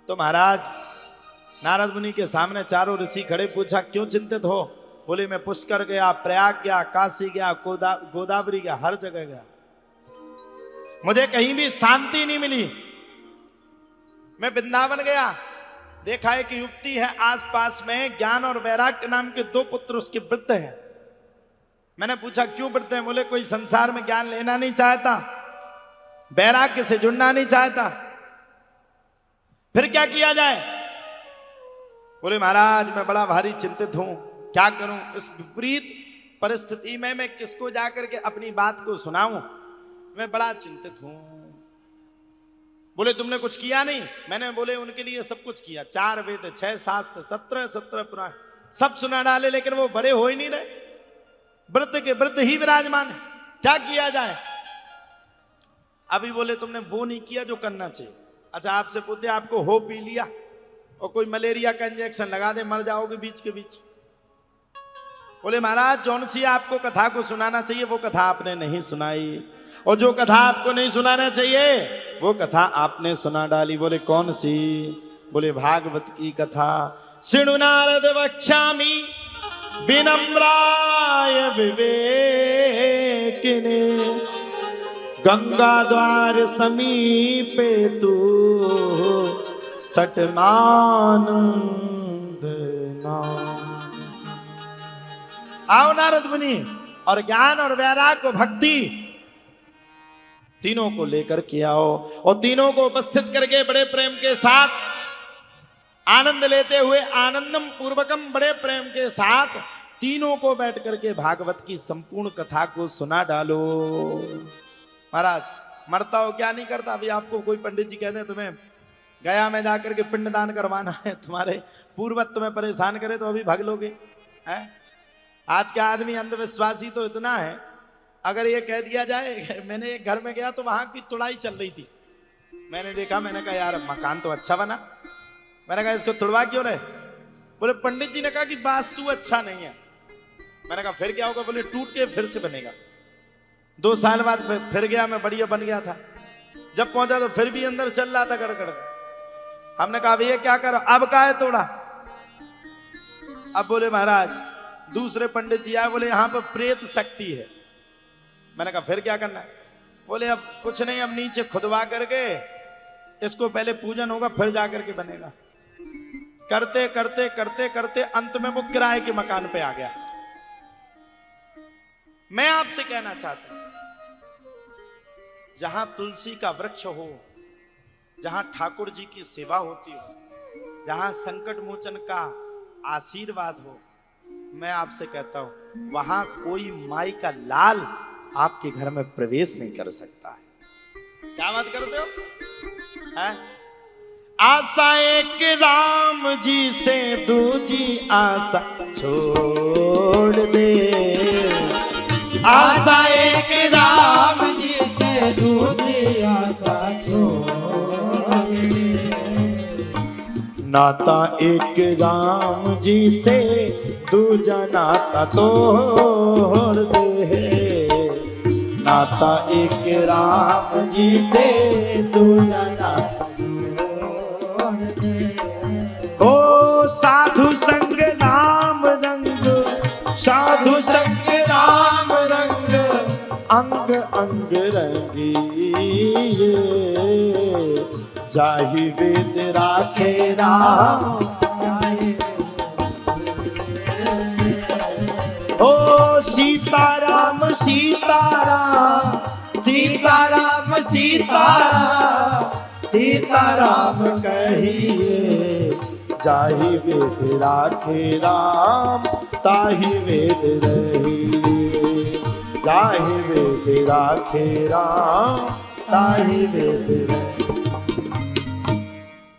तो महाराज नारद मुनि के सामने चारों ऋषि खड़े, पूछा क्यों चिंतित हो? बोले मैं पुष्कर गया, प्रयाग गया, काशी गया, गोदावरी गया, हर जगह गया, मुझे कहीं भी शांति नहीं मिली। मैं वृंदावन गया, देखा एक युवती है आसपास में, ज्ञान और वैराग्य नाम के 2 पुत्र उसके वृद्ध हैं। मैंने पूछा क्यों वृद्ध हैं? बोले कोई संसार में ज्ञान लेना नहीं चाहता, वैराग्य से जुड़ना नहीं चाहता, फिर क्या किया जाए? बोले महाराज मैं बड़ा भारी चिंतित हूं, क्या करूं? इस विपरीत परिस्थिति में मैं किसको जाकर के अपनी बात को सुनाऊं? मैं बड़ा चिंतित हूं। बोले तुमने कुछ किया नहीं? मैंने बोले उनके लिए सब कुछ किया, 4 वेद, 6 शास्त्र, 17 पुराण सब सुना डाले, लेकिन वो बड़े हो ही नहीं रहे, वृद्ध के वृद्ध ही विराजमान है, क्या किया जाए? अभी बोले तुमने वो नहीं किया जो करना चाहिए। अच्छा आपसे पूछते आपको हो पी लिया और कोई मलेरिया का इंजेक्शन लगा दे, मर जाओगे बीच के बीच। बोले महाराज जौन सी आपको कथा को सुनाना चाहिए वो कथा आपने नहीं सुनाई, और जो कथा आपको नहीं सुनाना चाहिए वो कथा आपने सुना डाली। बोले कौन सी? बोले भागवत की कथा। शृणु नारद वक्ष्यामि विनम्राय विवेकिने, गंगा द्वार समीपे तू तटमानंदना। आओ नारद मुनि, और ज्ञान और वैराग्य भक्ति तीनों को लेकर के आओ, और तीनों को उपस्थित करके बड़े प्रेम के साथ आनंद लेते हुए, आनंदम पूर्वकम, बड़े प्रेम के साथ तीनों को बैठ करके भागवत की संपूर्ण कथा को सुना डालो। महाराज मरता हो क्या नहीं करता? अभी आपको कोई पंडित जी कहते हैं तुम्हें गया में जाकर के पिंडदान करवाना है, तुम्हारे पूर्वज तुम्हें परेशान करे तो अभी भाग लोगे हैं? आज के आदमी अंधविश्वासी तो इतना है, अगर ये कह दिया जाए, मैंने एक घर में गया तो वहां की तुड़ाई चल रही थी, मैंने देखा, मैंने कहा यार मकान तो अच्छा बना, मैंने कहा इसको तुड़वा क्यों रहे? बोले पंडित जी ने कहा कि वास्तु अच्छा नहीं है। मैंने कहा फिर क्या होगा? बोले टूट के फिर से बनेगा। 2 साल बाद फिर गया मैं, बढ़िया बन गया था। जब पहुंचा तो फिर भी अंदर चल रहा था गड़गड़। हमने कहा भैया क्या करो? अब का है तोड़ा? अब बोले महाराज दूसरे पंडित जी आए, बोले यहां पर प्रेत शक्ति है। मैंने कहा फिर क्या करना है? बोले अब कुछ नहीं, अब नीचे खुदवा करके इसको पहले पूजन होगा फिर जाकर के बनेगा। करते करते करते करते अंत में वो किराए के मकान पे आ गया। मैं आपसे कहना चाहता हूं, जहां तुलसी का वृक्ष हो, जहां ठाकुर जी की सेवा होती हो, जहां संकट मोचन का आशीर्वाद हो, मैं आपसे कहता हूं वहां कोई माई का लाल आपके घर में प्रवेश नहीं कर सकता है। क्या बात करते हो? है? आशा एक राम जी से दूजी आशा छोड़ दे, आशा एक राम जी से दूजी आशा छोड़ दे, नाता एक राम जी से दूजा नाता तोड़ दे, नाता एक राम जी से दूजा नाता तोड़ दे। ओ साधु संग राम रंग, साधु संग राम रंग, अंग अंग रंगिए, जाहि वेद राखे राम। ओ सीताराम सीताराम, सीताराम सीताराम, सीताराम कहिए, जाहि वेद राखे राम, ताहि वेद रहिए, जाहि वेद राखे राम, ताहि वेद रहिए।